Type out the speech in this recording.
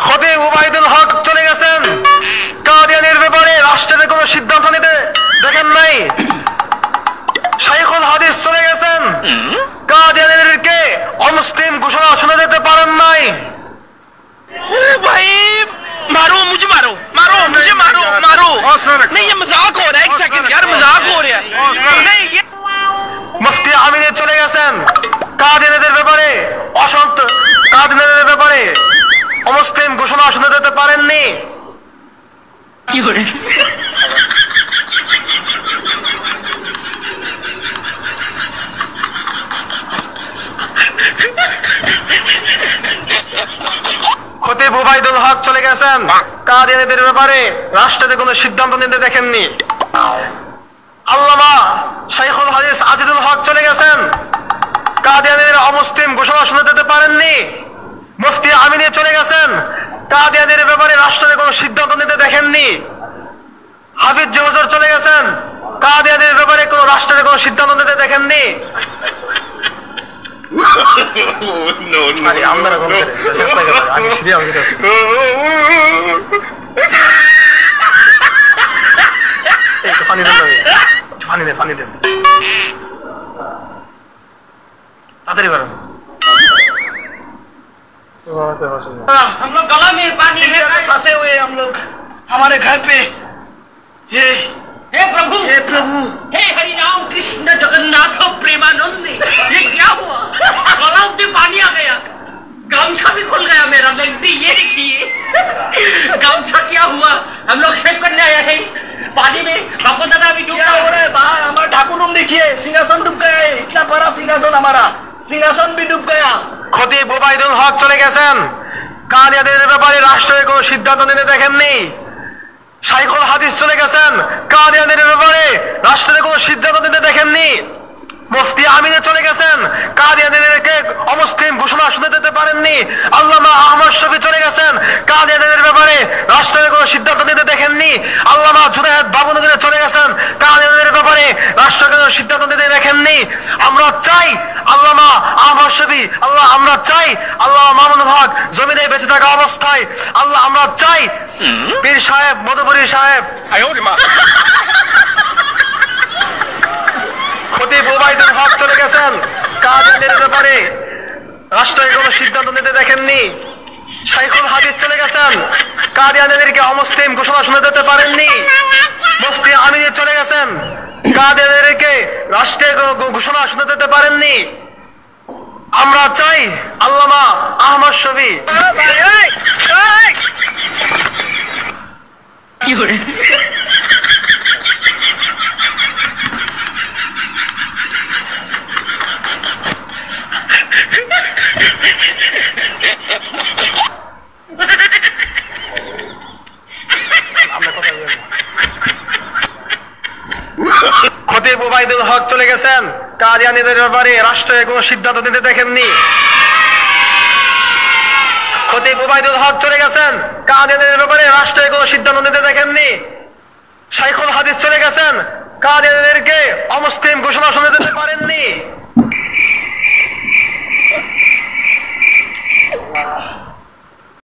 খতিব উবাইদুল হক চলে গেছেন কাদিয়ানীর ব্যাপারে রাষ্ট্রের কোনো সিদ্ধান্ত নিতে দেখেন নাই। শাইখুল হাদিস চলে গেছেন কাদিয়ানীদেরকে অমুসলিম ঘোষণা শুনে যেতে পারেন নাই। भाई मारो मुझे, मारो मारो मुझे, मारो मारो। नहीं ये मजाक हो रहा है, एक सेकंड यार, मजाक हो रहा है। नहीं ये মুফতি আমিনী চলে গেছেন কাদিয়ানীদের ব্যাপারে কাদিয়ানীদের ব্যাপারে অমুসলিম ঘোষণা শুনে যেতে পারেননি। কি করে খতিব উবাইদুল হক চলে গেছেন কাদিয়ানীদের ব্যাপারে রাষ্ট্রের কোনো সিদ্ধান্ত নিতে দেখেননি। আল্লামা শাইখুল হাদিস আজিজুল হক চলে গেছেন কাদিয়ানীদের অমুসলিম ঘোষণা শুনে যেতে পারেননি। মুফতি আমিনী চলে গেছেন কাদিয়ানীদের ব্যাপারে রাষ্ট্রের কোনো সিদ্ধান্ত নিতে দেখেননি। হাফিজ হুজুর চলে গেছেন কাদিয়ানীদের ব্যাপারে কোনো রাষ্ট্রের কোনো সিদ্ধান্ত নিতে দেখেননি। पानी दे ताड़ाताड़ी करो। हम लोग गला में पानी है, फंसे हुए हम लोग हमारे घर पे। हे प्रभु, हे प्रभु, हे हरि राम कृष्ण जगन्नाथ प्रेमानंद, ये क्या हुआ? गला में पानी आ गया, गामछा भी खुल गया मेरा। लगती ये देखिए गामछा क्या हुआ? हम लोग शेव करने आए हैं पानी में, बापू दादा भी डूब हो रहा है बाहर। हमारा ठाकुर रूम देखिए, सिंहासन डूब गया है, इतना बड़ा सिंहासन, हमारा सिंहासन भी डूब गया। খতিব উবাইদুল হক চলে গেছেন কাদিয়ানীদের ব্যাপারে রাষ্ট্রের কোনো সিদ্ধান্ত নিতে দেখেননি। শাইখুল হাদিস চলে গেছেন কাদিয়ানীদের ব্যাপারে রাষ্ট্রের কোনো সিদ্ধান্ত নিতে দেখেননি। মুফতি আমিনী চলে গেছেন কাদিয়ানীদেরকে অমুসলিম ঘোষণা শুনে দিতে পারেননি। আল্লামা আহমদ শফি চলে গেছেন কাদিয়ানীদের ব্যাপারে রাষ্ট্রের কোনো সিদ্ধান্ত নিতে দেখেননি। আল্লামা জুনায়েদ বাবুনগরে চলে গেছেন কাদিয়ানীদের ব্যাপারে রাষ্ট্রের কোনো সিদ্ধান্ত নিতে দেখেননি। আমরা চাই আল্লামা আহমদ শফি, আমরা চাই আল্লামা মামুনুল হক জমিনে বেঁচে থাকা অবস্থায়, আমরা চাই পীর সাহেব মধুপুরী সাহেব। খতিব উবাইদুল হক চলে গেছেন কাদিয়ানীদের ব্যাপারে রাষ্ট্রের কোনো সিদ্ধান্ত নিতে দেখেননি। শাইখুল হাদিস চলে গেছেন কাদিয়ানীদেরকে অমুসলিম ঘোষণা শুনে দিতে পারেননি। মুফতি আমিনী চলে গেছেন কাদিয়ানীদেরকে রাষ্ট্রের ঘোষণা শুনে দিতে পারেননি। আমরা চাই আল্লামা আহমদ শফি। কি করে খতিব উবাইদুল হক চলে গেছেন কাদিয়ানীদের ব্যাপারে রাষ্ট্রের কোনো সিদ্ধান্ত নিতে দেখেননি। খতিব উবাইদুল হক চলে গেছেন কাদিয়ানীদের ব্যাপারে রাষ্ট্রের কোনো সিদ্ধান্ত নিতে দেখেননি। শাইখুল হাদিস চলে গেছেন কাদিয়ানীদেরকে অমুসলিম ঘোষণা শুনে দিতে পারেননি।